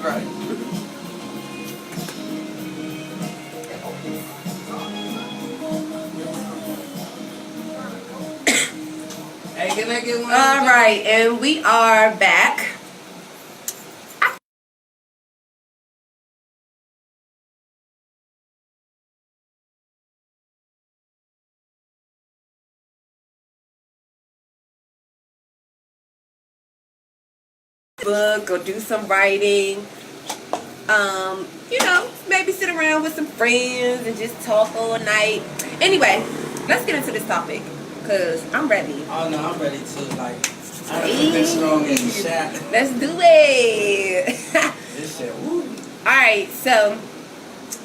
You're right. Hey, can I get one? All right, and we are back. Book or do some writing. Maybe sit around with some friends and just talk all night. Anyway, let's get into this topic because I'm ready. Oh no, I'm ready too. Like, I put this strong in the shot. Let's do it. This shit, woo. Alright, so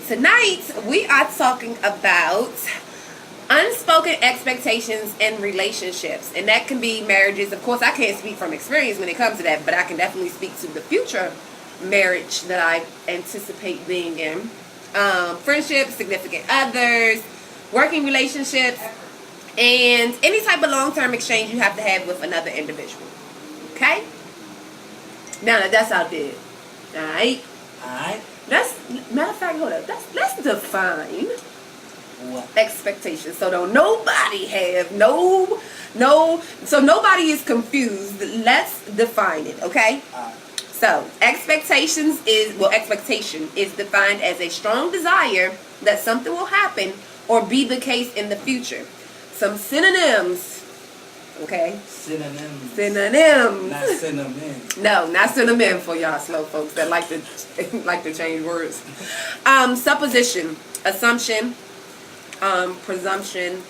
tonight we are talking about unspoken expectations in relationships. And that can be marriages. Of course, I can't speak from experience when it comes to that, but I can definitely speak to the future marriage that I anticipate being in. Friendships, significant others, working relationships, and any type of long-term exchange you have to have with another individual. Okay? Now that's out there. Alright? Alright. Matter of fact, hold up. Let's define What? expectations. So don't nobody have so nobody is confused. Let's define it, okay? Alright. So expectation is defined as a strong desire that something will happen or be the case in the future. Some synonyms, okay? Synonyms. Not cinnamon. No, not cinnamon for y'all slow folks that like to change words. Supposition, assumption, presumption,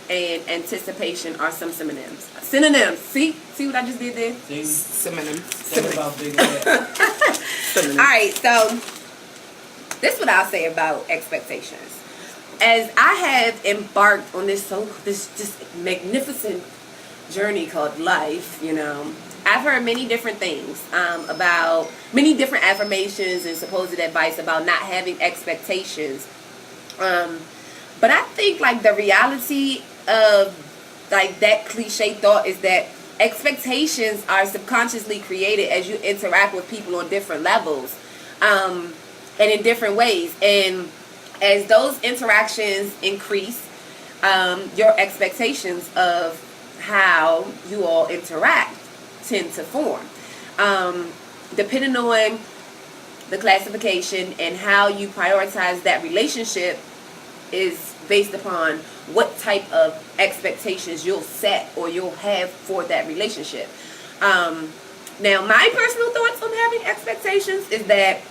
and anticipation are some synonyms. Synonyms. See what I just did there? See? Synonyms. Think about big head. All right, so this is what I'll say about expectations. As I have embarked on this just magnificent journey called life, I've heard many different things about many different affirmations and supposed advice about not having expectations. But I think like the reality of like that cliche thought is that expectations are subconsciously created as you interact with people on different levels and in different ways. And as those interactions increase, your expectations of how you all interact tend to form. Depending on the classification and how you prioritize that relationship is based upon what type of expectations you'll set or you'll have for that relationship. Now, my personal thoughts on having expectations is that,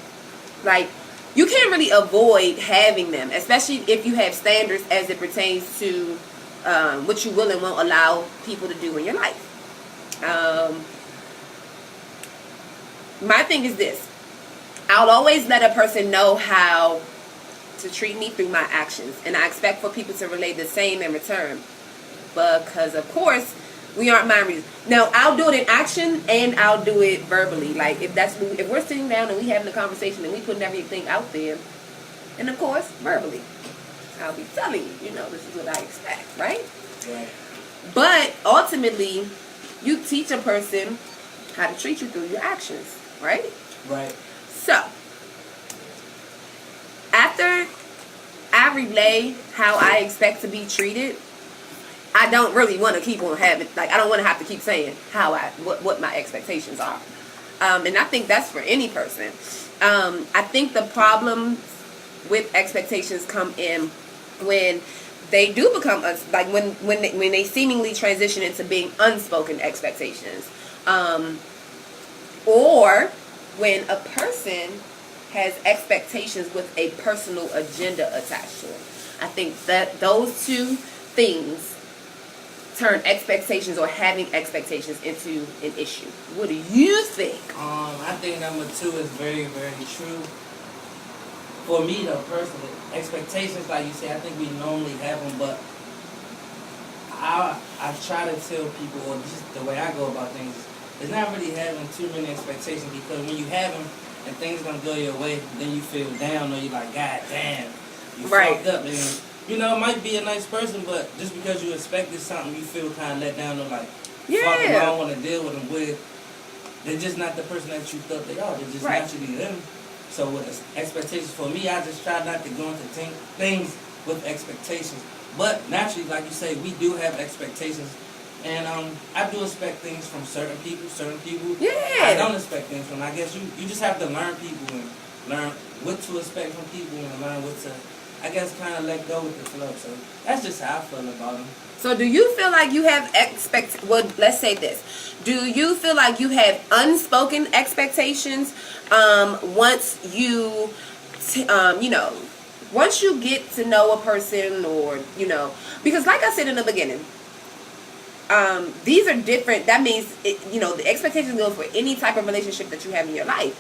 like, you can't really avoid having them, especially if you have standards as it pertains to what you will and won't allow people to do in your life. My thing is this. I'll always let a person know how to treat me through my actions, and I expect for people to relay the same in return, because of course we aren't mind readers. Now I'll do it in action and I'll do it verbally. Like if we're sitting down and we having a conversation and we putting everything out there, and of course verbally I'll be telling you, this is what I expect, right? Right. But ultimately you teach a person how to treat you through your actions, right? Right. So after I relay how I expect to be treated, I don't really want to keep on having, I don't want to have to keep saying what my expectations are. And I think that's for any person. I think the problem with expectations come in when they do become, when they seemingly transition into being unspoken expectations. Or when a person has expectations with a personal agenda attached to it. I think that those two things turn expectations or having expectations into an issue. What do you think? I think number 2 is very, very true. For me, though, personally, expectations, like you say, I think we normally have them, but I try to tell people, or just the way I go about things, is not really having too many expectations, because when you have them, and things gonna go your way, then you feel down, or you're like, God damn, you fucked up. And it might be a nice person, but just because you expected something, you feel kind of let down, or like, fuck him, I don't want to deal with him. they're just not the person that you thought they are. They're just Right. naturally them. So with expectations for me, I just try not to go into things with expectations. But naturally, like you say, we do have expectations. And I do expect things from certain people. Yeah. I don't expect things from. I guess you just have to learn people and learn what to expect from people and learn what to, I guess, kind of let go with the flow. So that's just how I feel about them. So do you feel like you have well, let's say this. Do you feel like you have unspoken expectations once you, once you get to know a person, or, because like I said in the beginning, these are different. That means, the expectations go for any type of relationship that you have in your life.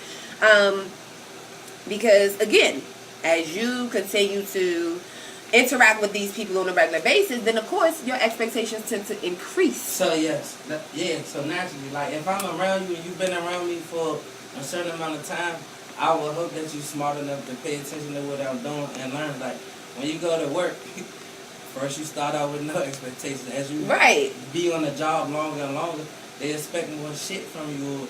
Because, again, as you continue to interact with these people on a regular basis, then, of course, your expectations tend to increase. So, yes. So, naturally, like, if I'm around you and you've been around me for a certain amount of time, I will hope that you're smart enough to pay attention to what I'm doing and learn. Like, when you go to work, first you start out with no expectations. As you be on the job longer and longer, they expect more shit from you.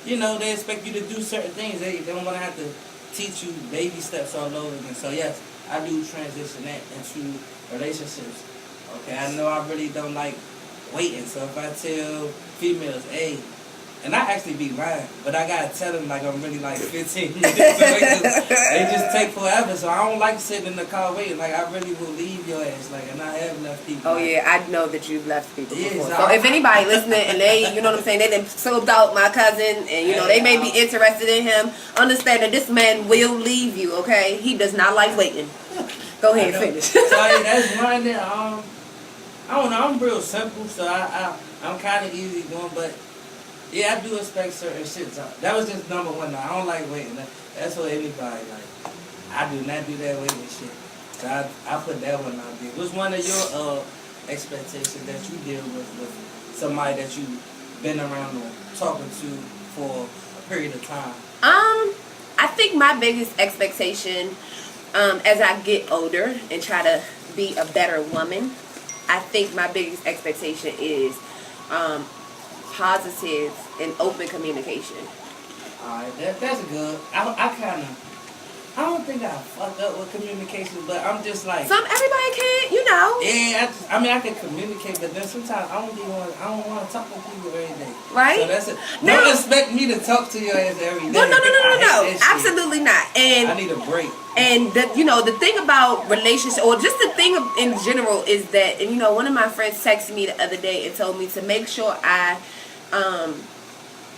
They expect you to do certain things. They don't want to have to teach you baby steps all over again. So yes, I do transition that into relationships. Okay, I know I really don't like waiting. So if I tell females, hey, and I actually be lying, but I gotta tell them like I'm really like 15 minutes. So they just take forever. So I don't like sitting in the car waiting. Like I really will leave your ass. Like, and I have left people. Oh yeah, I know that you've left people before. So if anybody listening and they, you know what I'm saying, they done sold out my cousin, and they may be interested in him, understand that this man will leave you. Okay, he does not like waiting. Go ahead and finish. So that's mine there. I don't know. I'm real simple, so I'm kind of easy going, but. Yeah, I do expect certain shit. So that was just number one. Now, I don't like waiting. That's for anybody. Like, I do not do that waiting shit. So I put that one out there. What's one of your expectations that you deal with somebody that you've been around or talking to for a period of time? I think my biggest expectation, as I get older and try to be a better woman, I think my biggest expectation is positive and open communication. Alright, that's good. I don't think I fucked up with communication, but I'm just like everybody can, Yeah, I can communicate, but then sometimes I don't want to talk to people every day. Right? So that's it. Don't expect me to talk to your ass every day. No, absolutely not. And I need a break. And the thing about relationships, or just the thing in general, is that, and one of my friends texted me the other day and told me to make sure I,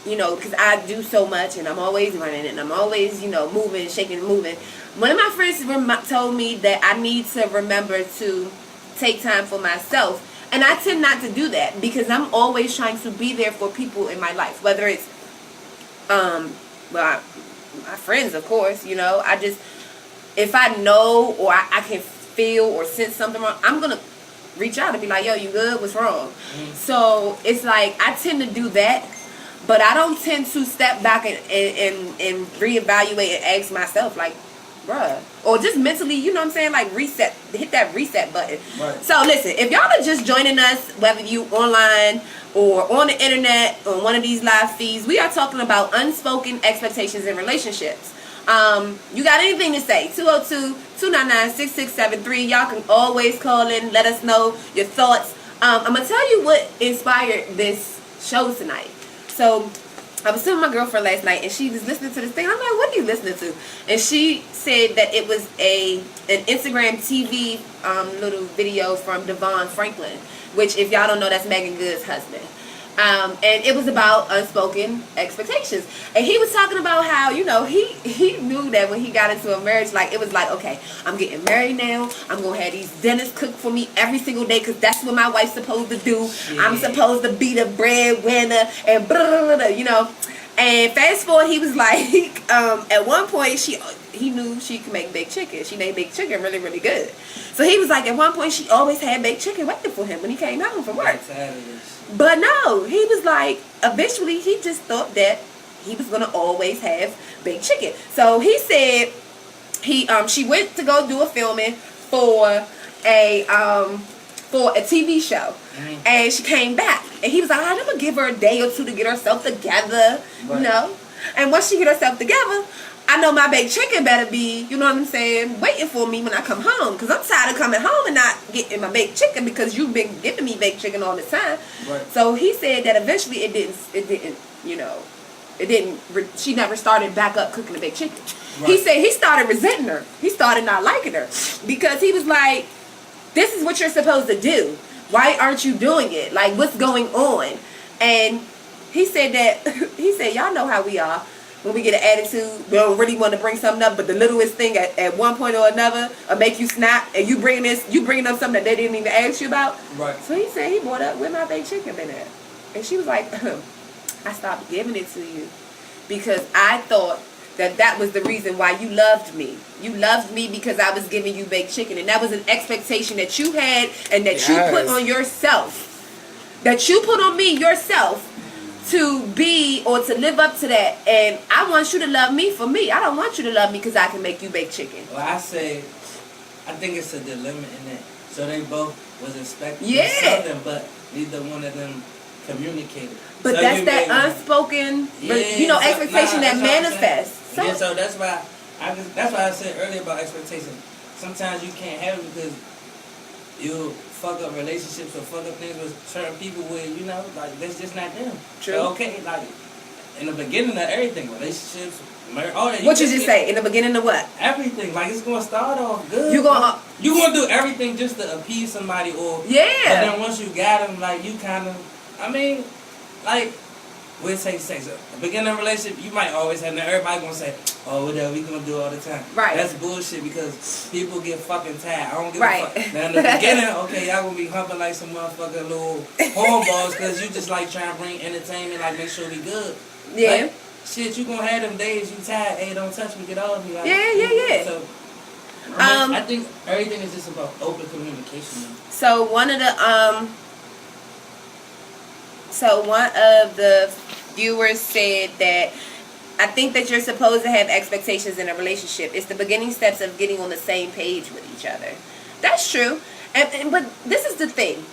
because I do so much and I'm always running and I'm always, moving, shaking, moving. One of my friends told me that I need to remember to take time for myself. And I tend not to do that because I'm always trying to be there for people in my life. Whether it's, my friends, of course, if I know or I can feel or sense something wrong, I'm going to reach out and be like, yo, you good? What's wrong? Mm-hmm. So it's like I tend to do that, but I don't tend to step back and reevaluate and ask myself, like, bruh, or just mentally, like reset, hit that reset button. Right. So listen, if y'all are just joining us, whether you online or on the internet on one of these live feeds, we are talking about unspoken expectations in relationships. You got anything to say? 202-299-6673. Y'all can always call in, let us know your thoughts. I'm going to tell you what inspired this show tonight. So, I was sitting with my girlfriend last night, and she was listening to this thing. I'm like, what are you listening to? And she said that it was an Instagram TV little video from Devon Franklin, which, if y'all don't know, that's Megan Good's husband. And it was about unspoken expectations. And he was talking about how, he knew that when he got into a marriage, like, it was like, okay, I'm getting married now. I'm going to have these dinners cooked for me every single day because that's what my wife's supposed to do. Yeah. I'm supposed to be the breadwinner and blah, blah, blah, And fast forward, he was like, at one point, he knew she could make baked chicken. She made baked chicken really, really good. So he was like, at one point, she always had baked chicken waiting for him when he came home from work. But no, he was like, eventually he just thought that he was going to always have baked chicken. So he said she went to go do a filming for a TV show. Mm-hmm. And she came back. And he was like, I'm gonna give her a day or two to get herself together, you know. And once she get herself together, I know my baked chicken better be, you know what I'm saying, waiting for me when I come home. Because I'm tired of coming home and not getting my baked chicken because you've been giving me baked chicken all the time. Right. So he said that eventually she never started back up cooking the baked chicken. Right. He said he started resenting her. He started not liking her. Because he was like, this is what you're supposed to do. Why aren't you doing it? Like, what's going on? And he said y'all know how we are. When we get an attitude, we don't really want to bring something up, but the littlest thing at one point or another will make you snap, and you bringing up something that they didn't even ask you about. Right. So he said he brought up where my baked chicken been at, and she was like, I stopped giving it to you because I thought that was the reason why you loved me. You loved me because I was giving you baked chicken, and that was an expectation that you had and that you put on yourself, that you put on me yourself. To be or to live up to that, and I want you to love me for me. I don't want you to love me because I can make you baked chicken. Well, I think it's a dilemma in that. So they both was expecting something, but neither one of them communicated. But so that's that unspoken, expectation that manifests. So, so that's why I said earlier about expectations. Sometimes you can't have it because you fuck up relationships or fuck up things with certain people where, like, that's just not them. True. So, okay, like, in the beginning of everything, relationships, marriage, all that. What you just say? In the beginning of what? Everything. Like, it's going to start off good. You going to do everything just to appease somebody or... Yeah. But then once you got them, like, you kind of... like... We'll say sex. At the beginning of a relationship, you might always have... Now, everybody going to say, oh, whatever, we going to do all the time. Right. That's bullshit because people get fucking tired. I don't give a fuck. Now, in the beginning, okay, y'all going to be humping like some motherfucking little hornballs because you just, like, trying to bring entertainment, like, make sure we good. Yeah. Like, shit, you going to have them days you tired. Hey, don't touch me, get off me. Like, yeah. So, I think everything is just about open communication. So, one of the viewers said that I think that you're supposed to have expectations in a relationship. It's the beginning steps of getting on the same page with each other. That's true. But this is the thing.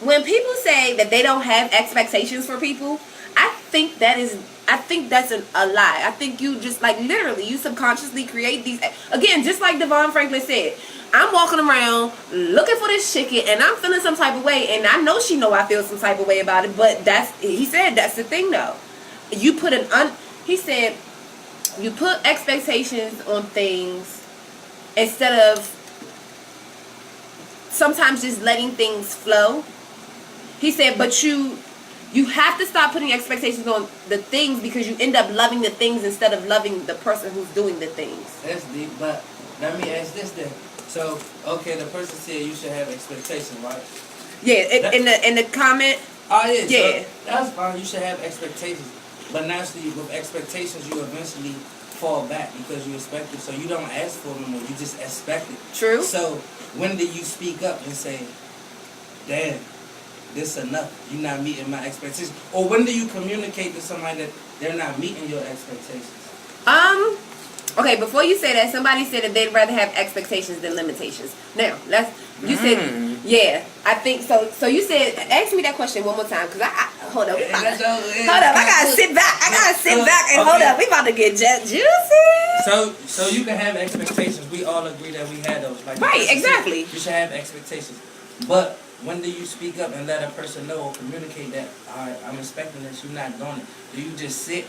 When people say that they don't have expectations for people, I think that's a lie. I think you just, like, literally, you subconsciously create these. Again, just like Devon Franklin said, I'm walking around looking for this chicken and I'm feeling some type of way, and I know she know I feel some type of way about it, but he said that's the thing though. You put he said you put expectations on things instead of sometimes just letting things flow. He said, but you have to stop putting expectations on the things because you end up loving the things instead of loving the person who's doing the things. That's deep, but let me ask this then. So, okay, the person said you should have expectations, right? Yeah, in the comment. Oh, yeah. Yeah. So that's fine. You should have expectations. But naturally, with expectations, you eventually fall back because you expect it. So you don't ask for them anymore. You just expect it. True. So when do you speak up and say, damn, this enough? You're not meeting my expectations. Or when do you communicate to somebody that they're not meeting your expectations? Okay, before you say that, somebody said that they'd rather have expectations than limitations. Now, you said, yeah, I think so. So you said, ask me that question one more time, because hold up. I gotta sit back and hold up. We about to get juicy. So you can have expectations. We all agree that we had those. Like, right, exactly. You should have expectations. But when do you speak up and let a person know or communicate that, all right, I'm expecting this, you're not doing it? Do you just sit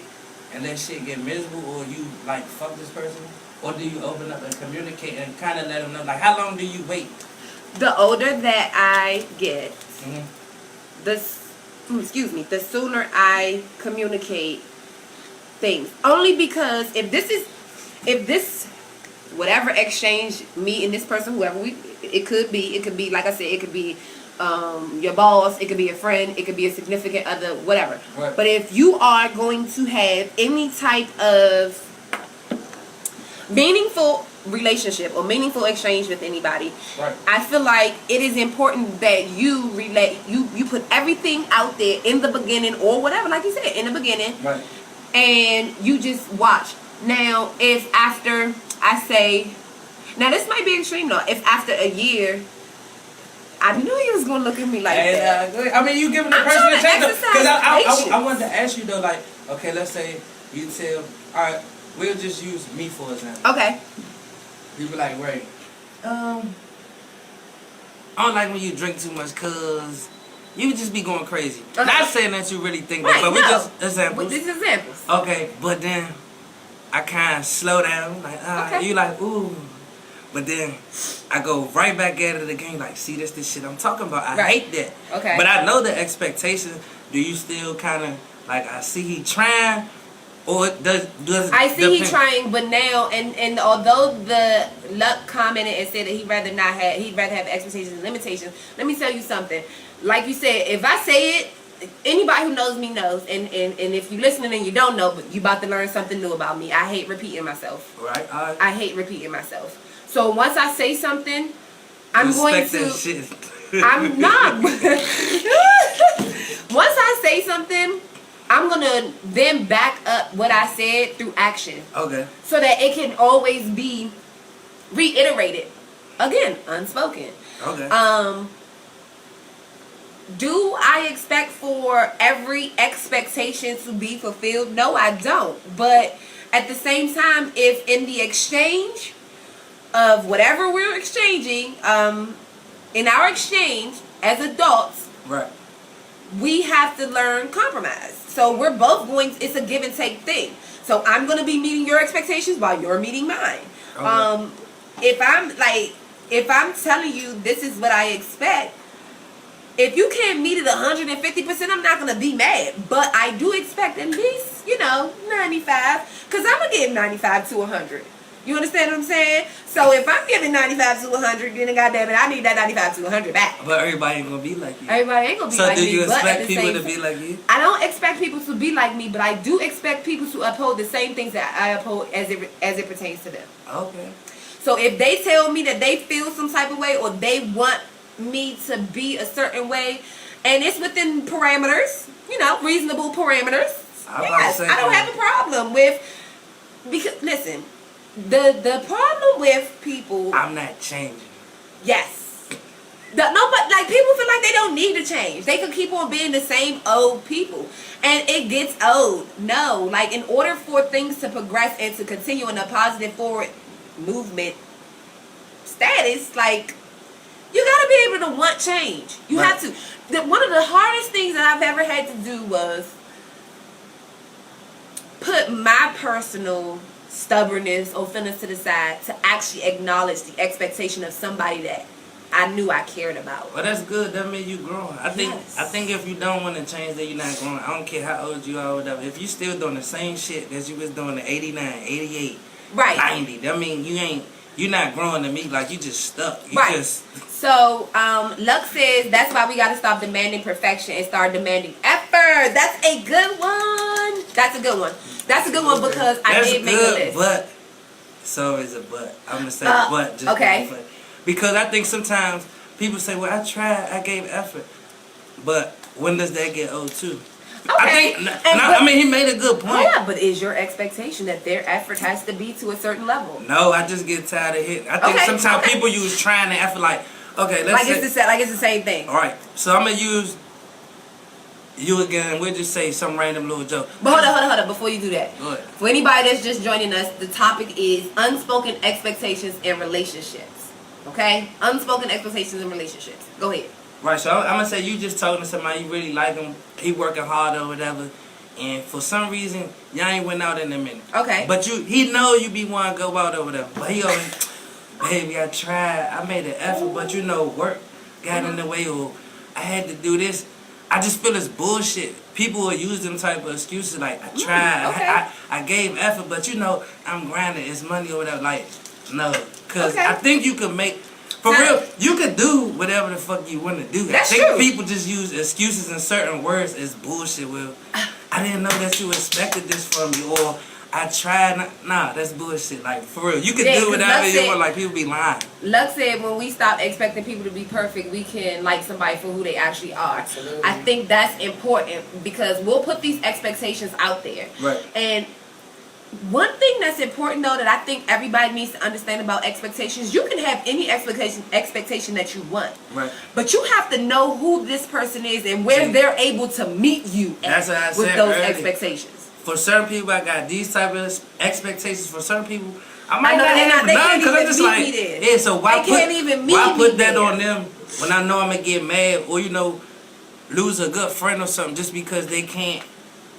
and let shit get miserable, or you, like, fuck this person? Or do you open up and communicate and kind of let them know? Like, how long do you wait? The older that I get, the sooner I communicate things. Only because if this whatever exchange, me and this person, whoever it could be, like I said, it could be your boss, it could be a friend, it could be a significant other, whatever. Right. But if you are going to have any type of meaningful relationship or meaningful exchange with anybody, right, I feel like it is important that you you put everything out there in the beginning, or whatever, like you said, in the beginning, right, and you just watch. Now, if after I say, now this might be extreme though, if after a year I knew you was gonna look at me like that. I mean, you giving the I'm person a trying to chance. Because exercise I wanted to ask you though, like, okay, let's say you tell, all right, we'll just use me for example. Okay. You be like, Ray, I don't like when you drink too much, cause you would just be going crazy. Not saying that you really think that, but we just examples. These examples. Okay, but then I kind of slow down, like, you like, ooh. But then I go right back at it again, like, see, this shit I'm talking about. I hate that. Okay. But I know the expectations. Do you still kind of, like, I see he trying, or does I see he trying, but now, and although the Luck commented and said that he'd rather have expectations and limitations, let me tell you something. Like you said, if I say it, anybody who knows me knows, and if you're listening and you don't know, but you about to learn something new about me. I hate repeating myself. Right. I hate repeating myself. So once I say something, I'm going to. That shit. I'm not. Once I say something, I'm gonna then back up what I said through action. Okay. So that it can always be reiterated. Again, unspoken. Okay. Do I expect for every expectation to be fulfilled? No, I don't. But at the same time, if in the exchange of whatever we're exchanging, in our exchange as adults, right, we have to learn compromise. So we're both going, it's a give and take thing. So I'm going to be meeting your expectations while you're meeting mine. Okay. If I'm telling you this is what I expect, if you can't meet it 150%, I'm not going to be mad. But I do expect at least, 95. Because I'm going to give 95 to 100. You understand what I'm saying? So if I'm giving 95 to 100, then goddamn it, I need that 95 to 100 back. But everybody ain't going to be like you. Everybody ain't going to be like me. So do you expect people to be like you? I don't expect people to be like me, but I do expect people to uphold the same things that I uphold as it pertains to them. Okay. So if they tell me that they feel some type of way, or they want me to be a certain way, and it's within parameters, reasonable parameters, yes, I don't have a problem with, because listen, the problem with people, I'm not changing. Yes. But like, people feel like they don't need to change. They could keep on being the same old people, and it gets old. No, like, in order for things to progress and to continue in a positive forward movement status, like, you gotta be able to want change. You have to. One of the hardest things that I've ever had to do was put my personal stubbornness or feelings to the side to actually acknowledge the expectation of somebody that I knew I cared about. Well, that's good. That means you growing. I think if you don't want to change, then you're not growing. I don't care how old you are or whatever. If you still doing the same shit that you was doing in 89, 88, right, 90, that mean you're not growing to me. Like, you just stuck. So, Luck says that's why we got to stop demanding perfection and start demanding effort. That's a good one. That's a good one. That's a good one, because I did make a list. But, so is a but. I'm going to say but. Just okay. Because I think sometimes people say, well, I tried, I gave effort. But when does that get old too? Okay. I mean, he made a good point. Yeah, but is your expectation that their effort has to be to a certain level? No, I just get tired of it. I think sometimes people use trying and effort like, okay, let's say. It's the same thing. All right, so I'm going to use you again. We'll just say some random little joke. But hold on. Before you do that. Go ahead. For anybody that's just joining us, the topic is unspoken expectations in relationships. Okay? Unspoken expectations in relationships. Go ahead. Right, so I'm going to say you just talking to somebody, you really like him, he working hard or whatever, and for some reason, y'all ain't went out in a minute. Okay. But he know you be wanting to go out or whatever. But he always, baby, I tried, I made an effort, but work got in the way, or I had to do this. I just feel it's bullshit. People will use them type of excuses like, I tried, I gave effort, but I'm grinding, it's money or whatever. Like, no, because I think you could make... For real, you could do whatever the fuck you want to do. That's I think true. People just use excuses in certain words as bullshit. Well, I didn't know that you expected this from me, or I tried. Nah, that's bullshit. Like, for real, you could do whatever you want. Like, people be lying. Luck said when we stop expecting people to be perfect, we can like somebody for who they actually are. Absolutely. I think that's important, because we'll put these expectations out there. Right. And One thing that's important though that I think everybody needs to understand about expectations, you can have any expectation that you want. Right. But you have to know who this person is and where they're able to meet you at with those expectations. For certain people, I got these type of expectations. For certain people, I might not have none because I'm just like, yeah. So why put that on them when I know I'm gonna get mad or lose a good friend or something just because they can't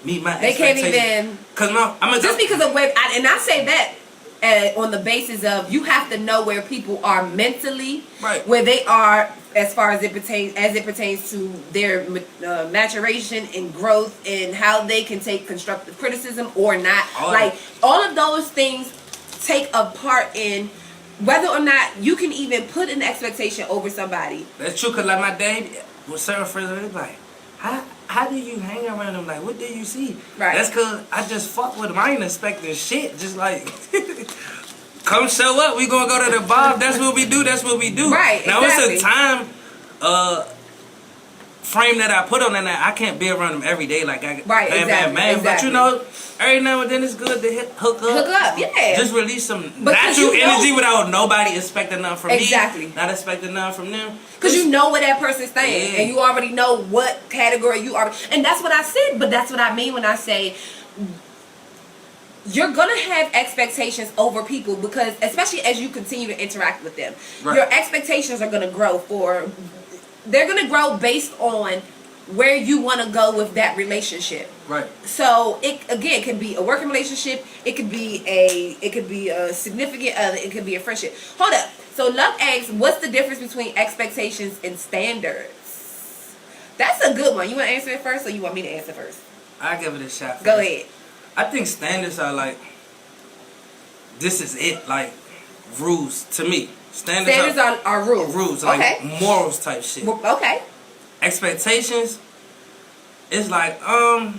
meet my expectations? They can't even because of where I say that on the basis of you have to know where people are mentally, right? Where they are as far as it pertains to their maturation and growth and how they can take constructive criticism or not. All of those things take a part in whether or not you can even put an expectation over somebody. That's true, because like my dad with certain friends, they're like, how do you hang around them? Like, what do you see? Right. That's because I just fuck with them. I ain't expecting shit. Just like, come show up. We gonna go to the bar. That's what we do. That's what we do. Right. Now exactly. It's a time frame that I put on that. I can't be around them every day. Like I bam. But every now and then it's good to hook up. Hook up, yeah. Just release some natural energy without nobody expecting nothing from me. Exactly. Not expecting nothing from them. Because you know where that person's staying. Yeah. And you already know what category you are. And that's what I said. But that's what I mean when I say you're going to have expectations over people because especially as you continue to interact with them. Right. Your expectations are going to grow they're going to grow based on where you want to go with that relationship. Right. So it again could be a working relationship. It could be a significant other. It could be a friendship. Hold up. So Luck asks, what's the difference between expectations and standards? That's a good one. You want to answer it first, or you want me to answer first? I'll give it a shot first. Go ahead. I think standards are like, this is it, like rules to me. Standards are rules. Rules, like morals type shit. Okay. Expectations, it's like, I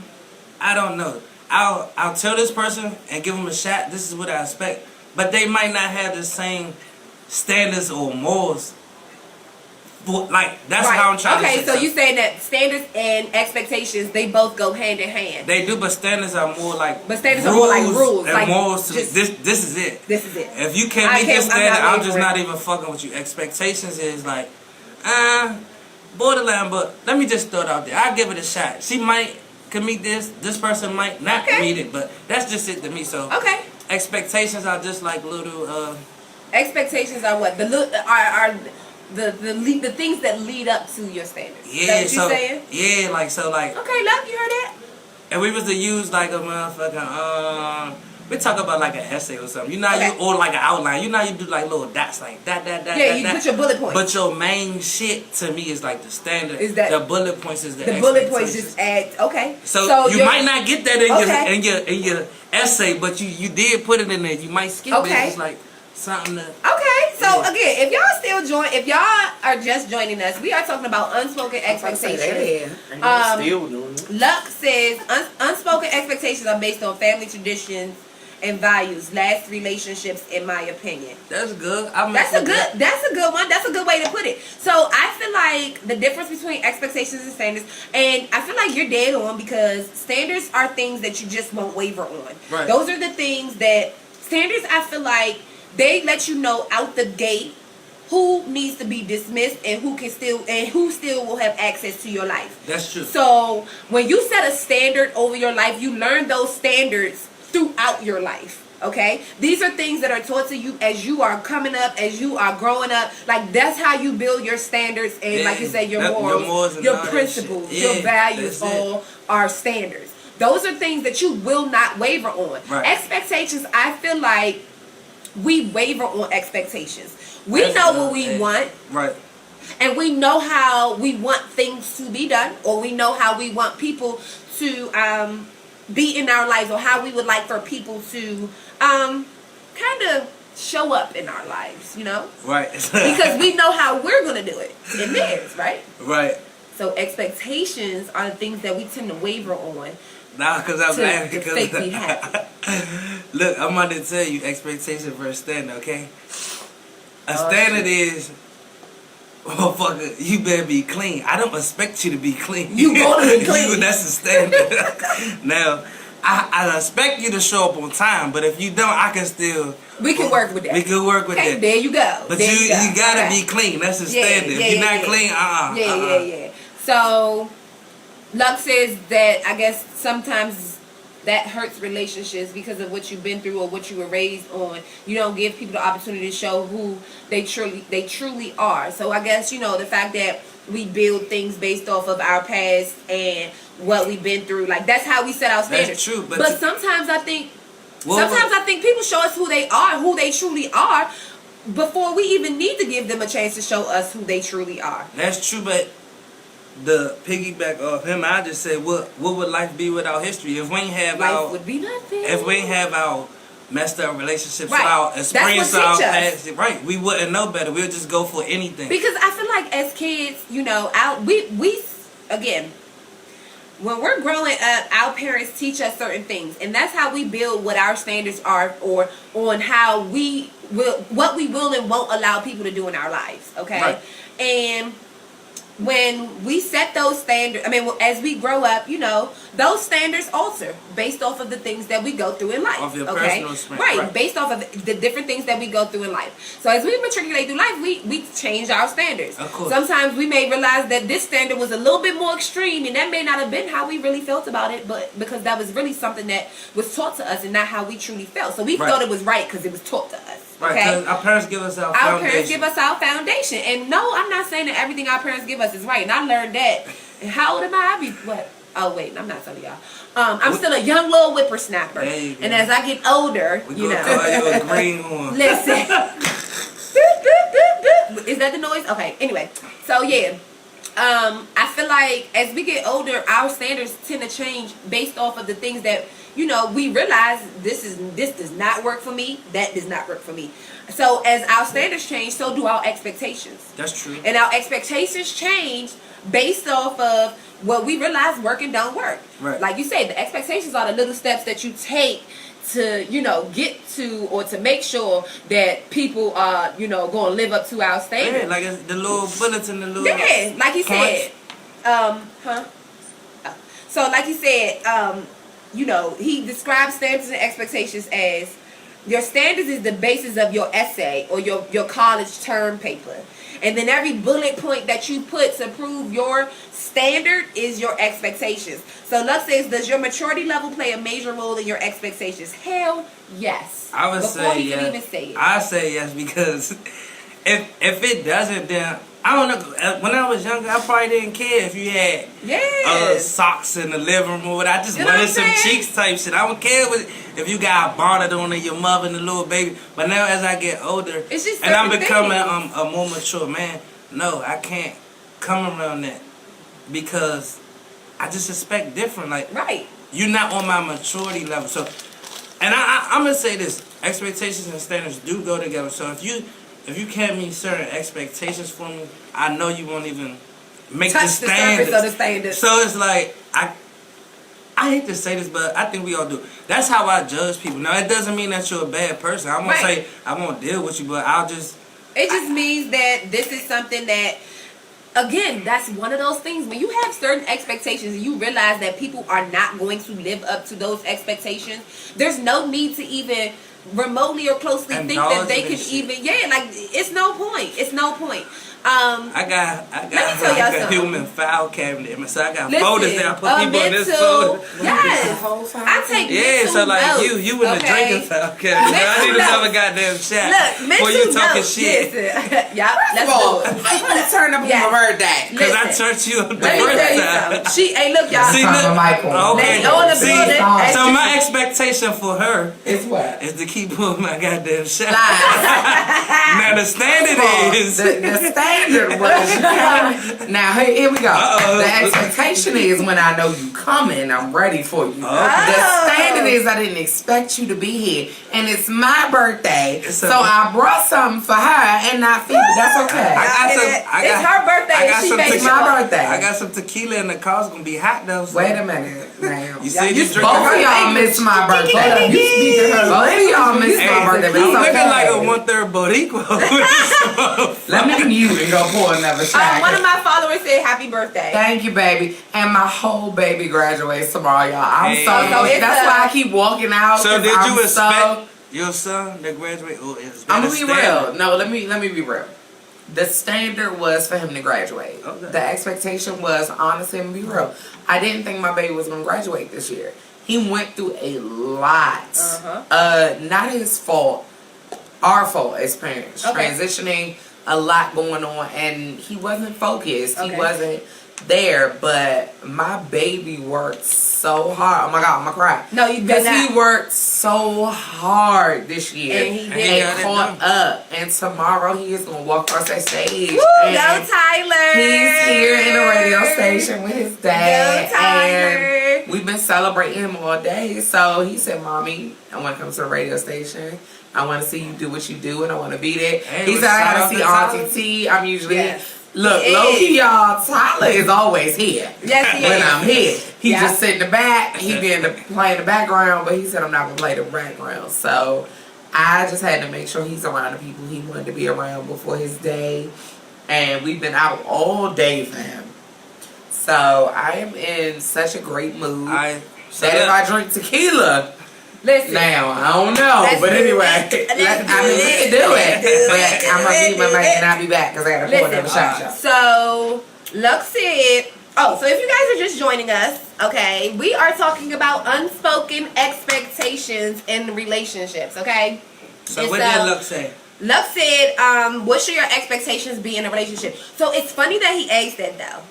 don't know. I'll tell this person and give them a shot. This is what I expect. But they might not have the same standards or morals. Like, that's how I'm trying to say. Okay, so you saying that standards and expectations, they both go hand in hand. They do, but standards are more like rules. And like morals. This is it. This is it. If you can't meet this standard, I'm just not even fucking with you. Expectations is like, borderline, but let me just throw it out there. I'll give it a shot. She can meet this person might not meet it, but that's just it to me. So expectations are just like little expectations are what? The things that lead up to your standards. Yeah, is that what you're saying? Yeah, like okay, look, you heard that? And we was to use like a motherfucking we talk about like an essay or something. You or like an outline. You do like little dots like that. Yeah, you put your bullet points. But your main shit to me is like the standard. Is that the bullet points is the bullet points just add So you might not get that in your essay, but you did put it in there. You might skip it. It's like something to so again, if y'all are just joining us, we are talking about unspoken expectations. Luck says unspoken expectations are based on family traditions and values, last relationships, in my opinion. That's good. That's a good one. That's a good way to put it. So I feel like the difference between expectations and standards, and I feel like you're dead on because standards are things that you just won't waver on. Right. Those are the things that standards. I feel like they let you know out the gate who needs to be dismissed and who still will have access to your life. That's true. So when you set a standard over your life, you learn those standards throughout your life. Okay, these are things that are taught to you as you are coming up, as you are growing up. Like that's how you build your standards and, like you say, your morals, your principles, your values. All are standards. Those are things that you will not waver on. Right. Expectations. I feel like we waver on expectations. We know what we want. Right. And we know how we want things to be done, or we know how we want people to be in our lives, or how we would like for people to kind of show up in our lives, you know? Right. Because we know how we're going to do it in theirs, right? Right. So expectations are the things that we tend to waver on. Nah, because I'm laughing because look, I'm about to tell you expectation versus standard, okay? A standard is, motherfucker, you better be clean. I don't expect you to be clean. You gonna be clean. That's the standard. Now, I expect you to show up on time, but if you don't, I can still. We can work with that. We can work with okay, that. There you go. But there you gotta be clean. That's the standard. If you're not clean, Yeah. So, Luck says that I guess sometimes that hurts relationships because of what you've been through or what you were raised on. You don't give people the opportunity to show who they truly are. So I guess, the fact that we build things based off of our past and what we've been through, like that's how we set our standards. That's true, but sometimes I think people show us who they are, who they truly are, before we even need to give them a chance to show us who they truly are. That's true, but the piggyback off him, I just say, what would life be without history? If we ain't have life would be nothing. If we ain't have our messed up relationships, right. our experience, our past, right? We wouldn't know better. We'll just go for anything. Because I feel like as kids, we again, when we're growing up, our parents teach us certain things, and that's how we build what our standards are, or on how what we will and won't allow people to do in our lives. Okay, right. And when we set those standards, as we grow up, those standards alter based off of the things that we go through in life. Of your personal experience. Right, based off of the different things that we go through in life. So as we matriculate through life, we change our standards. Of course. Sometimes we may realize that this standard was a little bit more extreme, and that may not have been how we really felt about it, but because that was really something that was taught to us and not how we truly felt. So we thought it was right because it was taught to us. Right, because our parents give us our foundation. Our parents give us our foundation. And no, I'm not saying that everything our parents give us is right. And I learned that. And how old am I? What? Oh, wait, I'm not telling y'all. I'm still a young little whippersnapper. And as I get older, Call you a greenhorn. Listen. Is that the noise? Okay, anyway. So, yeah. I feel like as we get older, our standards tend to change based off of the things that we realize this does not work for me, that does not work for me. So as our standards change, so do our expectations. That's true. And our expectations change based off of what we realize work and don't work. Right. Like you said, the expectations are the little steps that you take to, get to, or to make sure that people are, going to live up to our standards. Yeah, like it's the little bullets and the little Yeah, like you said. So like you said, he describes standards and expectations as your standards is the basis of your essay or your college term paper. And then every bullet point that you put to prove your standard is your expectations. So Luck says, does your maturity level play a major role in your expectations? Hell yes. I would Before say he yes. can even say it. I say yes, because if it doesn't, then I don't know. When I was younger, I probably didn't care if you had socks in the living room. I just wanted some cheeks type shit. I don't care if you got a bonnet on and your mother and the little baby. But now as I get older, it's just and I'm becoming a more mature man, no, I can't come around that, because I just expect different. Like, right, you're not on my maturity level. So, and I'm gonna say this: expectations and standards do go together. So if you can't meet certain expectations for me, I know you won't even make touch the standards. surface of the standards. So it's like, I hate to say this, but I think we all do. That's how I judge people. Now, it doesn't mean that you're a bad person. I won't say I won't deal with you, but it just means that this is something that, again, that's one of those things. When you have certain expectations and you realize that people are not going to live up to those expectations, there's no need to even remotely or closely think that they can even it's no point. I got a human file cabinet, so I got folders that I put people in this folder. Yes, I take so like notes, you in the drinking file cabinet. I need another goddamn shot. Look, before you talking shit. Let's go. I turn up on my birthday because I turned you up the first time. Look, y'all. See, okay. So my expectation for her is what? Is to keep putting my goddamn shot. Now the standard is the standard was now here we go. The expectation is when I know you coming, I'm ready for you. The standard is I didn't expect you to be here, and it's my birthday, so I brought something for her and not for you. That's okay. It's her birthday. It's my birthday. I got some tequila in the car. It's gonna be hot though. So. Wait a minute, now. You see, both of y'all missed my birthday. Both of y'all missed my birthday, but I'm it's looking like a okay. 1/3 Boricua. Let me mute and go pour another shot. One of my followers said happy birthday. Thank you, baby. And my whole baby graduates tomorrow, y'all. I'm Hey. so that's why I keep walking out. So did I'm you expect your son to graduate? Or is that I'm a gonna be standard? real. No, let me be real. The standard was for him to graduate. Okay. The expectation was, honestly, I'm gonna be real. I didn't think my baby was gonna graduate this year. He went through a lot. Not his fault. Our fault as parents. Okay. Transitioning, a lot going on, and he wasn't focused. Okay. He wasn't there. But my baby worked so hard. Oh my God, I'm gonna cry. No, you did because not. he worked so hard this year And he did. and caught up. And tomorrow he is gonna walk across that stage. Woo, and go Tyler! He's here in the radio station with his dad. Go Tyler! And we've been celebrating him all day. So he said, "Mommy, I want to come to the radio station. I want to see you do what you do, and I want to be there." Hey, He said, "I shout gotta out see to Auntie Tyler. T. I'm usually Yes. look He low is. key, y'all. Tyler is always here. Yes, he When is. I'm here, he Yeah. just sit in the back. He be in the play in the background, but he said I'm not gonna play the background. So I just had to make sure he's around the people he wanted to be around before his day, and we've been out all day for him. So I am in such a great mood that if I drink tequila. Listen. Now, I don't know, Let's but do anyway, it. I mean, we can do it. But I'm going to leave my mic and I'll be back because I got to pour another shot, y'all. So, Lux said, so if you guys are just joining us, okay, we are talking about unspoken expectations in relationships, okay? So And what did Luck say? Lux said, what should your expectations be in a relationship? So it's funny that he asked that, though.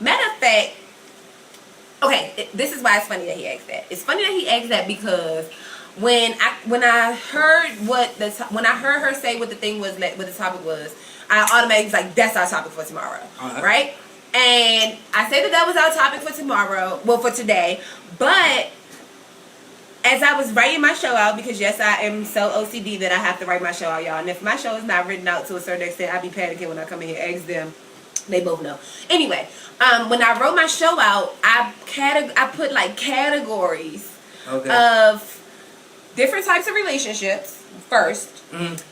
Matter of fact, okay, this is why it's funny that he asked that. It's funny that he asked that because when I heard when I heard her say what the thing was, what the topic was, I automatically was like, that's our topic for tomorrow, right? And I said that was our topic for tomorrow, well, for today. But as I was writing my show out, because yes, I am so OCD that I have to write my show out, y'all. And if my show is not written out to a certain extent, I be panicking when I come in here. Ask them. They both know. Anyway, when I wrote my show out, I put like categories of different types of relationships first.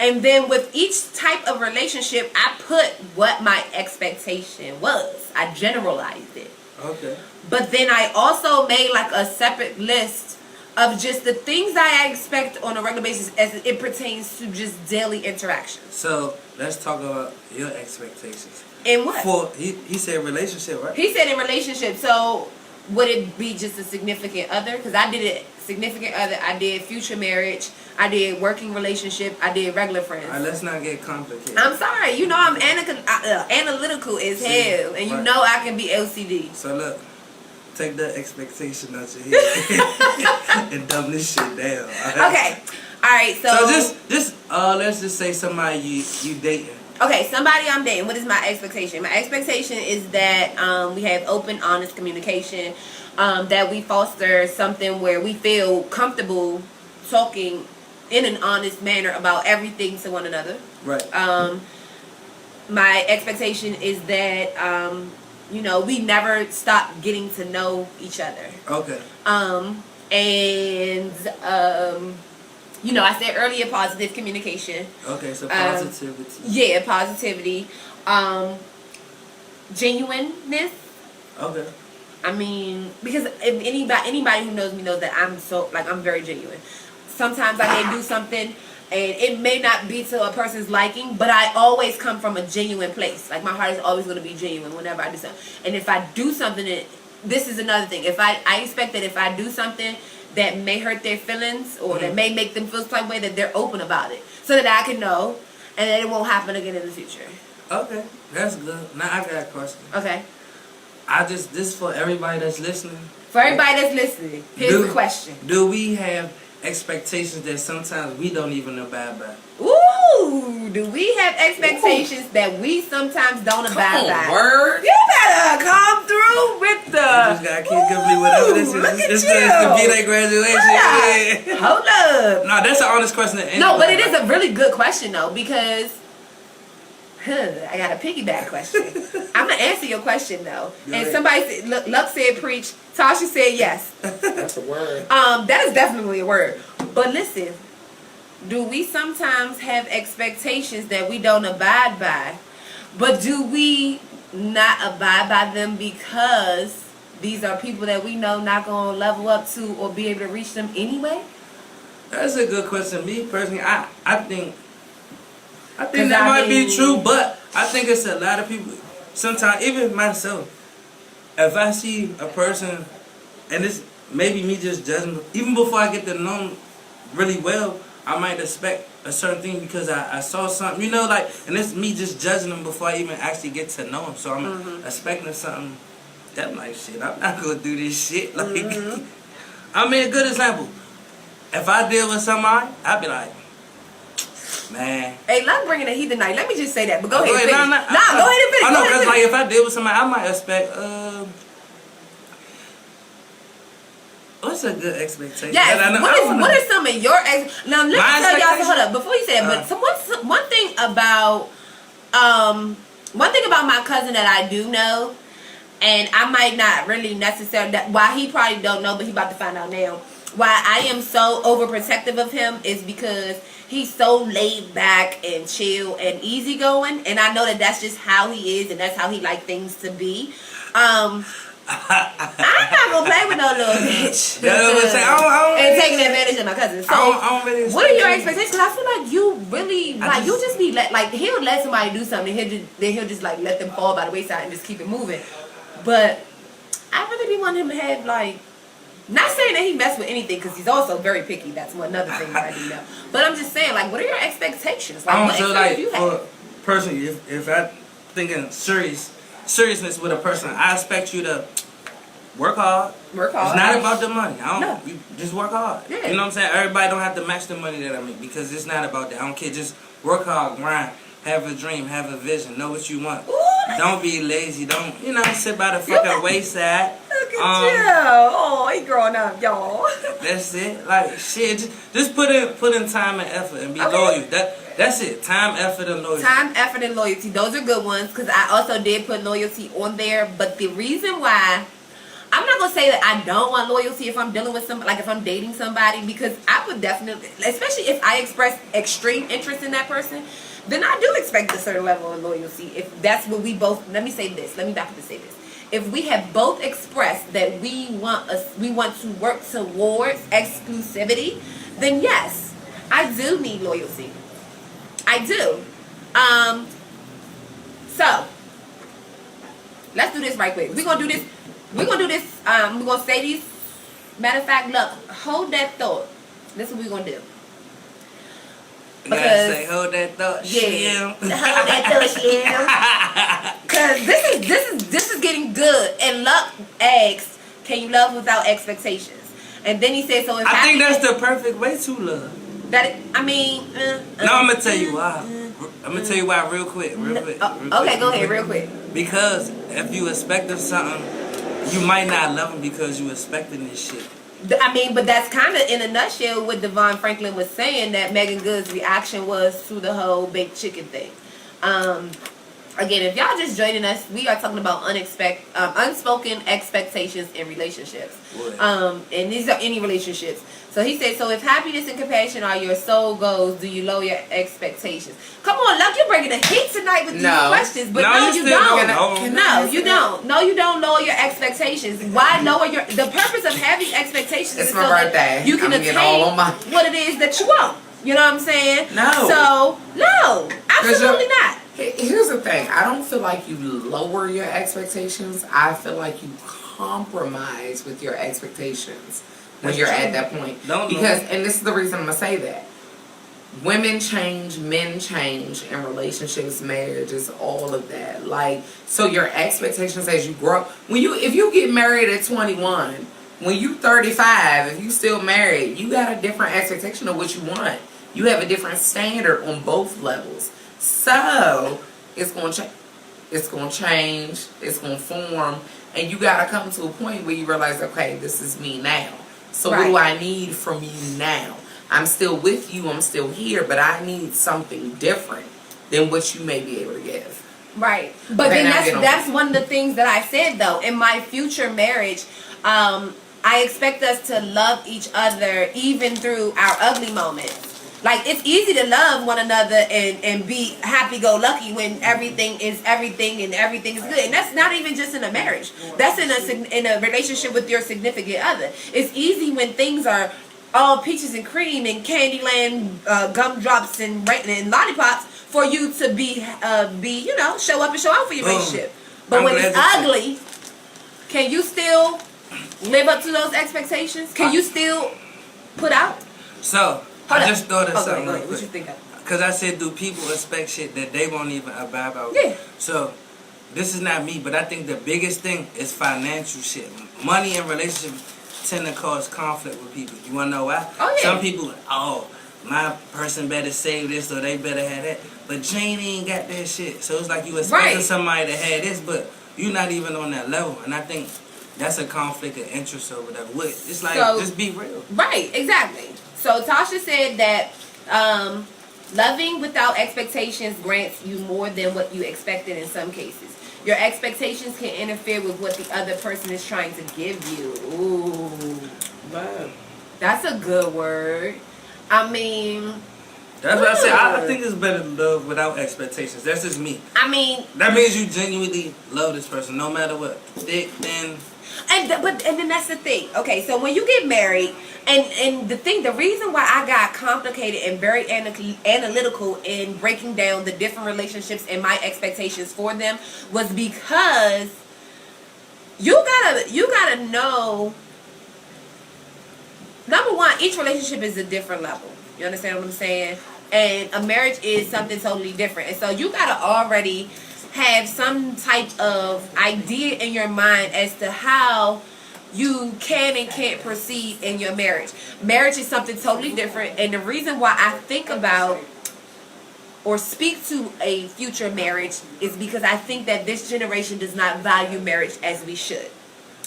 And then with each type of relationship, I put what my expectation was. I generalized it. Okay. But then I also made like a separate list of just the things I expect on a regular basis as it pertains to just daily interactions. So let's talk about your expectations. In what? He said relationship, right? He said in relationship. So would it be just a significant other? Because I did it significant other. I did future marriage. I did working relationship. I did regular friends. All right, let's not get complicated. I'm sorry. You know I'm analytical as hell. And you know I can be LCD. So look, take the expectation out your head and dumb this shit down. Right? Okay. All right. So just let's just say somebody you dating. Okay, somebody I'm dating. What is my expectation? My expectation is that we have open, honest communication. That we foster something where we feel comfortable talking in an honest manner about everything to one another. Right. My expectation is that we never stop getting to know each other. Okay. I said earlier, positive communication. Okay, so positivity. Yeah, positivity. Genuineness. Okay. I mean, because if anybody who knows me knows that I'm very genuine. Sometimes I may do something and it may not be to a person's liking, but I always come from a genuine place. Like my heart is always going to be genuine whenever I do something. And if I do something, this is another thing. If I expect that if I do something that may hurt their feelings or that may make them feel some way, that they're open about it so that I can know and that it won't happen again in the future. Okay, that's good. Now I got a question. Okay. This is for everybody that's listening. For everybody that's listening, here's the question. Do we have expectations that sometimes we don't even abide by? Ooh, do we have expectations that we sometimes don't abide by? Word. You better come through with the. You just gotta keep giving me whatever this is. It's the B-Day graduation. Yeah. Hold up. No, that's an honest question. No, but it is a really good question though, because I got a piggyback question. I'm gonna answer your question though. And somebody said, Luck said preach. Tasha said yes. That's a word. That is definitely a word. But listen, do we sometimes have expectations that we don't abide by? But do we not abide by them because these are people that we know not going to level up to or be able to reach them anyway? That's a good question. Me personally, I think that might be true, but I think it's a lot of people. Sometimes, even myself, if I see a person, and it's maybe me just judging, even before I get to know them really well, I might expect a certain thing because I saw something, you know, like, and it's me just judging them before I even actually get to know them. So I'm expecting something that I'm like, shit, I'm not gonna do this shit. Like, I mean, a good example. If I deal with somebody, I'd be like, man. Hey, let's bring in the heat tonight. Let me just say that, but go ahead and No, finish. go ahead and finish. I know, because like, if I deal with somebody, I might expect, what's a good expectation? Yes. What are some of your now? Let me tell y'all. Hold up, before you say that. But one thing about my cousin that I do know, and I might not really necessarily why he probably don't know, but he about to find out now. Why I am so overprotective of him is because he's so laid back and chill and easygoing, and I know that that's just how he is, and that's how he like things to be. I'm not gonna play with no little bitch. And taking advantage of my cousin. So, what are your expectations? Because I feel like you really, like, you just be like, he'll let somebody do something, he'll just like let them fall by the wayside and just keep it moving. But I really be wanting him to have, like, not saying that he mess with anything, because he's also very picky. That's another thing that I do know. But I'm just saying, like, what are your expectations? Like, what expectations do you have? Personally, if I thinking seriousness with a person, I expect you to work hard. Work hard. It's not about the money. You just work hard. Yeah. You know what I'm saying? Everybody don't have to match the money that I make, because it's not about that. I don't care. Just work hard, grind, have a dream, have a vision, know what you want. Ooh, don't be lazy. Don't, sit by the fucking wayside. Look at you. Oh, he growing up, y'all. That's it. Like, shit, just put in time and effort and be loyal. That's it. Time, effort, and loyalty. Time, effort, and loyalty. Those are good ones, because I also did put loyalty on there. But the reason why, I'm not going to say that I don't want loyalty if I'm dealing with somebody, like if I'm dating somebody, because I would definitely, especially if I express extreme interest in that person, then I do expect a certain level of loyalty. If that's what we both, let me back up and say this. If we have both expressed that we want to work towards exclusivity, then yes, I do need loyalty. I do. So let's do this right quick. We're gonna do this. We're gonna say these. Matter of fact, look, hold that thought. This is what we're gonna do. You gotta say, hold that thought, yeah. Hold that thought, Because this is getting good. And Luck asks, can you love without expectations? And then he said, so if I think that's the perfect way to love. I'm gonna tell you why. I'm gonna tell you why real quick. Okay, go ahead, real quick. Because if you expecting something, you might not love them because you expecting this shit. But that's kind of in a nutshell what Devon Franklin was saying, that Megan Good's reaction was to the whole baked chicken thing. Again, if y'all just joining us, we are talking about unspoken expectations in relationships. And these are any relationships. So he said, so if happiness and compassion are your sole goals, do you lower your expectations? Come on, Luck, you're bringing the heat tonight with these questions. But no, you don't. No, you don't. No, you don't lower your expectations. Why lower the purpose of having expectations is so that you can attain what it is that you want. You know what I'm saying? No. So, no, absolutely not. Here's the thing. I don't feel like you lower your expectations. I feel like you compromise with your expectations when you're at that point. And this is the reason I'm going to say that. Women change, men change in relationships, marriages, all of that. Like, so your expectations as you grow. If you get married at 21, when you 35, if you still married, you got a different expectation of what you want. You have a different standard on both levels. So it's going to change. It's going to change. It's going to form. And you got to come to a point where you realize, okay, this is me now. So what do I need from you now? I'm still with you. I'm still here. But I need something different than what you may be able to give. Right. But then that's one of the things that I said, though. In my future marriage, I expect us to love each other even through our ugly moments. Like, it's easy to love one another and be happy-go-lucky when everything is everything and everything is good. And that's not even just in a marriage. That's in a relationship with your significant other. It's easy when things are all peaches and cream and Candyland, gumdrops and lollipops for you to be show up and show out for your relationship. But when it's ugly, can you still live up to those expectations? Can you still put out? So, I just thought of something. What you think of? Because I said, do people expect shit that they won't even abide by? Yeah. So, this is not me, but I think the biggest thing is financial shit. Money and relationships tend to cause conflict with people. You want to know why? Oh, yeah. Some people, my person better save this or they better have that. But Jane ain't got that shit. So, it's like you expecting somebody to have this, but you're not even on that level. And I think that's a conflict of interest or whatever. It's like, just be real. Right, exactly. So Tasha said that loving without expectations grants you more than what you expected in some cases. Your expectations can interfere with what the other person is trying to give you. Ooh. Man. That's a good word. I mean... That's what I said. I think it's better to love without expectations. That's just me. I mean... That means you genuinely love this person, no matter what. Thick, thin... And then that's the thing. Okay, so when you get married, and the reason why I got complicated and very analytical in breaking down the different relationships and my expectations for them was because you gotta know. Number one, each relationship is a different level. You understand what I'm saying? And a marriage is something totally different. And so you gotta already have some type of idea in your mind as to how you can and can't proceed in your marriage. Marriage is something totally different, and the reason why I think about or speak to a future marriage is because I think that this generation does not value marriage as we should.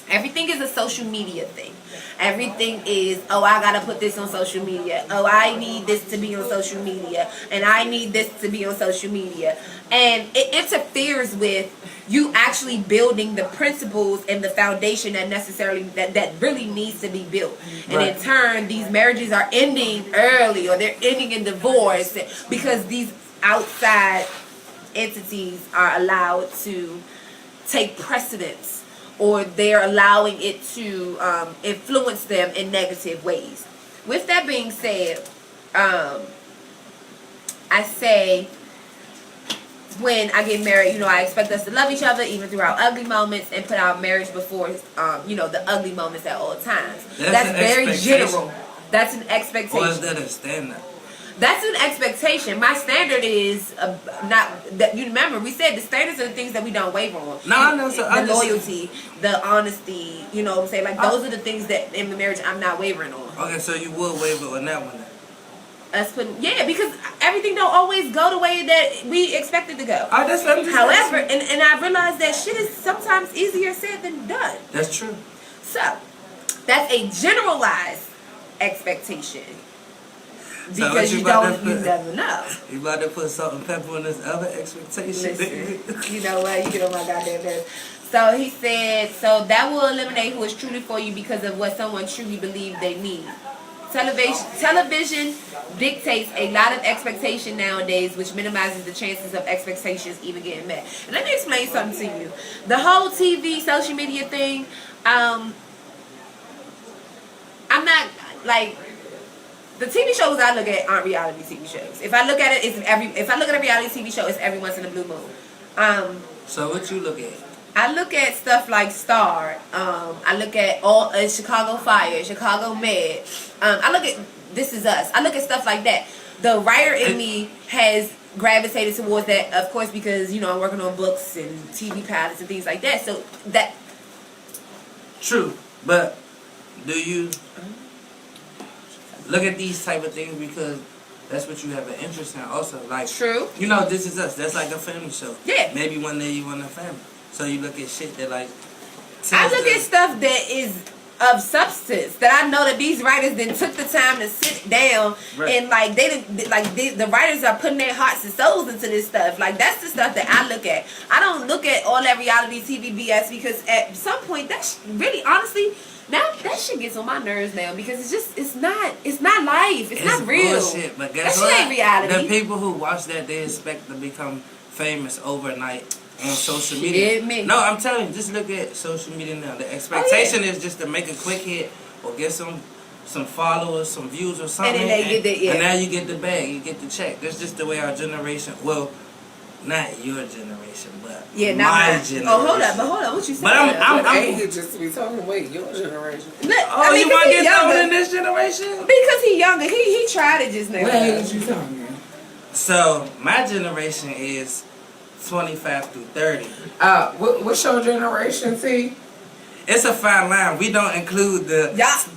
Everything is a social media thing. Everything is, I gotta put this on social media. I need this to be on social media. And I need this to be on social media. And it interferes with you actually building the principles and the foundation that really needs to be built. And in turn, these marriages are ending early, or they're ending in divorce because these outside entities are allowed to take precedence, or they're allowing it to influence them in negative ways. With that being said, I say when I get married, I expect us to love each other even through our ugly moments and put our marriage before, the ugly moments at all times. That's very general. That's an expectation. Or is that a standard? That's an expectation. My standard is not that. You remember we said the standards are the things that we don't waver on. No, I know. So the loyalty, the honesty. You know what I'm saying? Like those are the things that in the marriage I'm not wavering on. Okay, so you would waver on that one then? Because everything don't always go the way that we expect it to go. However, and I realized that shit is sometimes easier said than done. That's true. So that's a generalized expectation. Because you never know. You about to put salt and pepper on this other expectation? Listen, you know what? You get on my goddamn nerves. So he said, so that will eliminate who is truly for you because of what someone truly believes they need. Television dictates a lot of expectation nowadays, which minimizes the chances of expectations even getting met. And let me explain something to you. The whole TV, social media thing, I'm not like... The TV shows I look at aren't reality TV shows. If I look at it, if I look at a reality TV show, it's every once in a blue moon. So what you look at? I look at stuff like Star. I look at all Chicago Fire, Chicago Med. I look at This Is Us. I look at stuff like that. The writer in me has gravitated towards that, of course, because I'm working on books and TV pilots and things like that. So that. True, but do you? Look at these type of things because that's what you have an interest in also. Like, true. This Is Us. That's like a family show. Yeah. Maybe one day you want a family. So you look at shit that like... I look at stuff that is of substance. That I know that these writers then took the time to sit down and like the writers are putting their hearts and souls into this stuff. Like that's the stuff that I look at. I don't look at all that reality TV BS because at some point that's really honestly... Now that shit gets on my nerves now because it's not life. It's not real. Bullshit, but guess that what? shit ain't reality. The people who watch that, they expect to become famous overnight on social media. Me. No, I'm telling you, just look at social media now. The expectation is just to make a quick hit or get some followers, some views or something. And then they get the, and now you get the bag, you get the check. That's just the way our generation, well, not your generation, but my generation. Oh, hold up, what you saying? But I'm just to be talking, wait, your generation. You want to get thrown in this generation? Because he younger, he tried it just now. What age you talking? So, my generation is 25 through 30. What's your generation, T? It's a fine line. We don't include the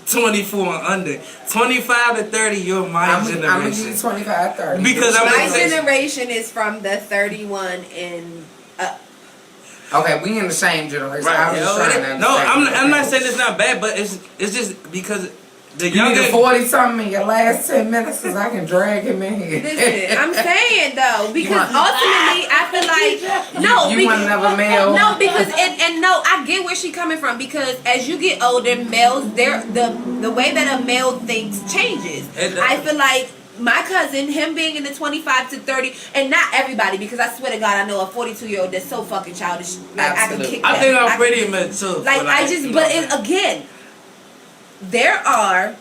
24 and under. 25 to 30, you're my generation. I'm going to use 25, 30. Because my generation is from the 31 and up. Okay, we in the same generation. Right. I'm not saying it's not bad, but it's just because the you younger... need a 40-something in your last 10 minutes because I can drag him in here. Listen, I'm saying though, because ultimately I feel like you want another male? No, because and no, I get where she coming from because as you get older, males, the way that a male thinks changes. I feel like my cousin, him being in the 25 to 30, and not everybody, because I swear to God, I know a 42-year-old that's so fucking childish. Like Absolutely. I can kick I think I'm pretty mature. Again, there are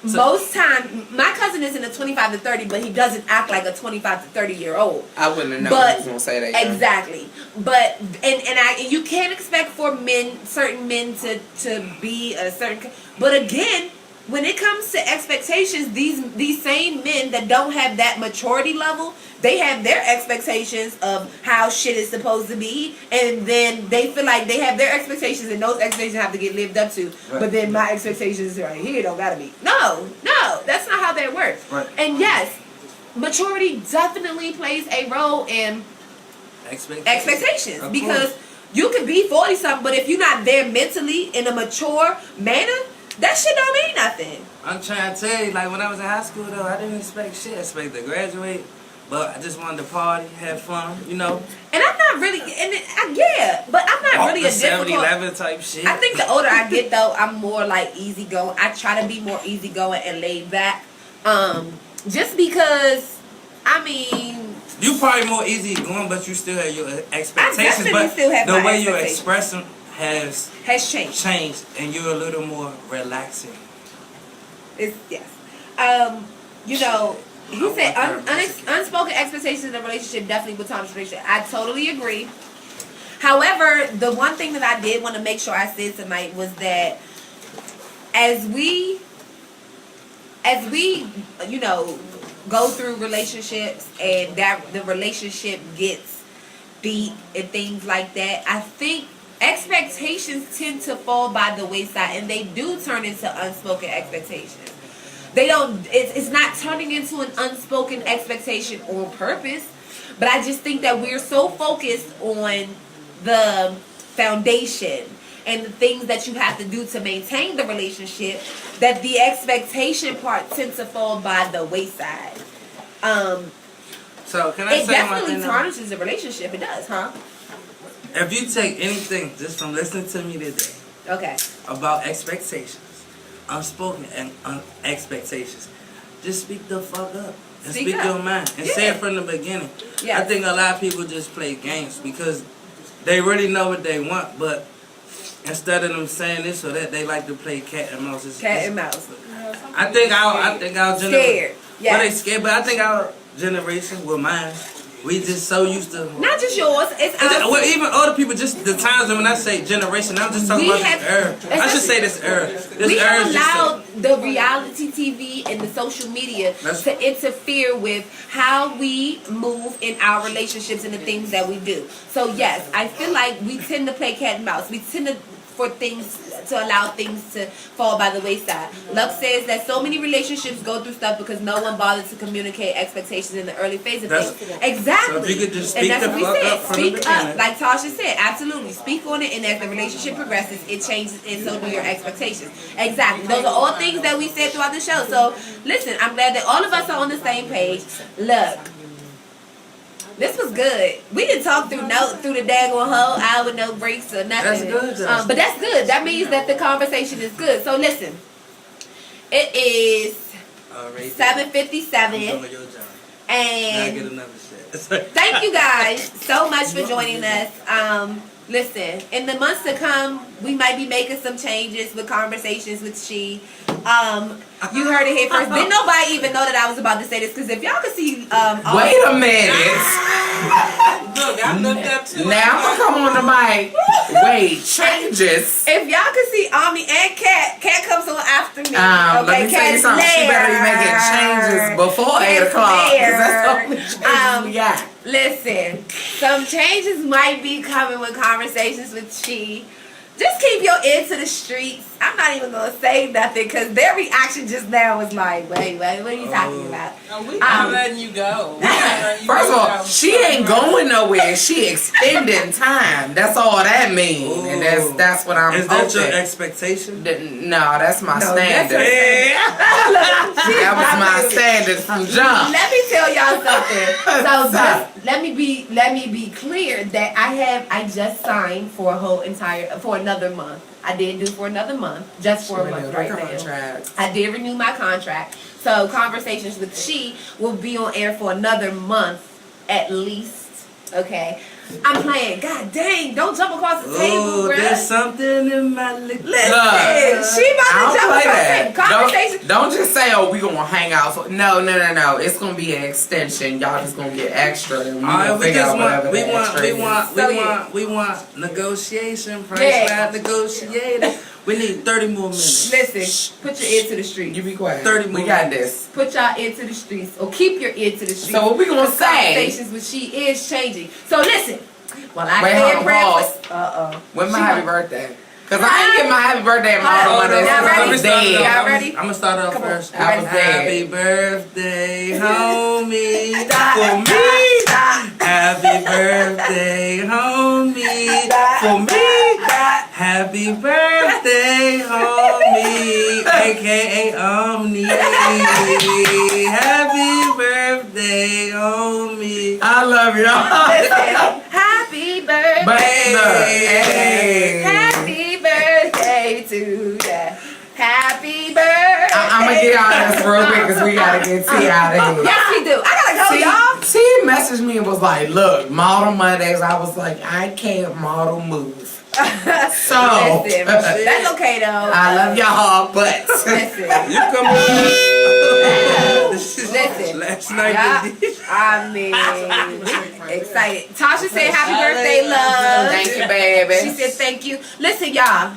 most time. My cousin is in a 25 to 30, but he doesn't act like a 25 to 30-year-old. I wouldn't have known he was gonna say that. Exactly, but and you can't expect for certain men to be a certain. But again, when it comes to expectations, these same men that don't have that maturity level, they have their expectations of how shit is supposed to be, and then they feel like they have their expectations, and those expectations have to get lived up to. Right. But then my expectations right here don't gotta be. No, that's not how that works. Right. And yes, maturity definitely plays a role in expectations because you could be 40-something, but if you're not there mentally in a mature manner, that shit don't mean nothing. I'm trying to tell you, like when I was in high school though, I didn't expect shit. I expected to graduate, but I just wanted to party, have fun, you know. And I'm not really, but I'm not really a difficult 7-11 type shit. I think the older I get though, I'm more like easygoing. I try to be more easygoing and laid back. Just because, I mean, you probably more easygoing, but you still have your expectations. I but still have the my way you express them has changed, and you're a little more relaxing. Yes. You know, he said unspoken expectations in a relationship definitely will tarnish relationship. I totally agree. However, the one thing that I did want to make sure I said tonight was that as we you know go through relationships and that the relationship gets deep and things like that, I think expectations tend to fall by the wayside, and they do turn into unspoken expectations. They don't. It's not turning into an unspoken expectation on purpose, but I just think that we're so focused on the foundation and the things that you have to do to maintain the relationship that the expectation part tends to fall by the wayside. So can I say one thing? It definitely tarnishes the relationship. It does, huh? If you take anything just from listening to me today, okay, about expectations, unspoken and expectations, just speak the fuck up and speak your mind and say it from the beginning. Yes. I think a lot of people just play games because they really know what they want, but instead of them saying this or that, they like to play cat and mouse. Cat and mouse. I think our generation. Scared. Yeah. Well, they scared, but I think our generation, well, mine. We just so used to... Not just yours, it's ours. Well, even other people, just the times when I say generation, I'm just talking about this era. I should say this era. We have allowed the reality TV and the social media to interfere with how we move in our relationships and the things that we do. So yes, I feel like we tend to play cat and mouse. We tend to allow things to fall by the wayside. Love says that so many relationships go through stuff because no one bothers to communicate expectations in the early phase of things. Exactly. So if you could just speak and that's what we said. Speak up, like Tasha said. Absolutely. Speak on it, and as the relationship progresses, it changes, and so do your expectations. Exactly. Those are all things that we said throughout the show. So listen, I'm glad that all of us are on the same page. Look, This was good. We didn't talk through the daggone whole hour, no breaks or nothing. That's good, though. But that's good. That means that the conversation is good. So listen, it is 7:57, your job. Now and get another shit. thank you guys so much for joining us. Listen, in the months to come, we might be making some changes with conversations with She. You heard it here first. Didn't nobody even know that I was about to say this? Because if y'all could see, Wait a minute. Look, I looked up too. Now I'm come on the mic. Wait, changes. if y'all could see Omni and Kat comes on after me. Let me tell you Kat's something. She better be making there. changes before 8 o'clock. Because that's the only changes we got. Listen, some changes might be coming with conversations with She. Just keep your ear to the streets. I'm not even gonna say nothing because their reaction just now was like, wait, what are you talking about? No, we not letting you go. First of all, she ain't going nowhere. She extending time. That's all that means. And that's what I'm Is that your hoping. expectation? No, that's my standard. That was That my standard from jump. Let me tell y'all something. Let me be clear that I just signed for another month. I did do for another month, just for a month right now. I did renew my contract. So conversations with She will be on air for another month at least. Okay. I'm playing. God dang, don't jump across the table, bro. There's something in my lip. Listen, she about to jump across the table. Conversation. Don't just say, oh, we gonna hang out for no. It's gonna be an extension. Y'all just gonna get extra and we gonna figure out whatever the extra is. We want negotiation, price line negotiator. We need 30 more minutes. Listen, put your ear to the streets. You be quiet. 30 We more got minutes. this. Put y'all ear to the streets, or keep your ear to the streets. So what we gonna say? Conversations with She is changing. So listen, while I Wait, say hold a on, prayer pause. for When my happy birthday? Cause I ain't get my happy birthday in my Hold on, mother. y'all I ready? was dead. Y'all ready? I'm gonna start off Come on. first. I was Happy dead. birthday, homie, for me. Happy birthday, homie, for me. Happy birthday, homie, aka Omni. Happy birthday, homie. I love y'all. happy birthday. Hey. Happy birthday to ya. Happy birthday. I'm gonna get out of this real quick because we gotta get T out of here. Yes, we do. I gotta go, y'all. T messaged me and was like, look, model Mondays. I was like, I can't model move. So Listen, that's okay though. I love y'all, but Listen. You come on. Listen. Last night. I mean, excited. Tasha said happy birthday, love. thank you, baby. She said thank you. Listen, y'all.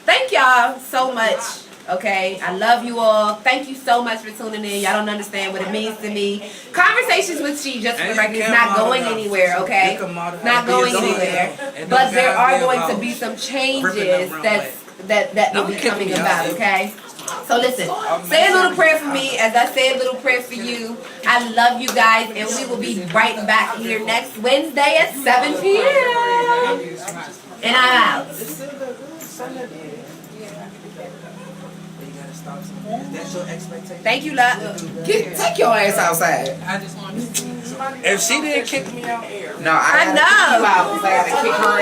Thank y'all so much. Okay, I love you all. Thank you so much for tuning in. Y'all don't understand what it means to me. Conversations with She, just for the record, is not going anywhere. Okay, not going anywhere. But there are going to be some changes that will be coming about. Okay. So listen, say a little prayer for me as I say a little prayer for you. I love you guys, and we will be right back here next Wednesday at 7 p.m. And I'm out. That's your expectation. Thank you, love. Take your ass outside. I just want to. If she didn't kick me out, No, I gotta know. kick you out 'cause I gotta kick her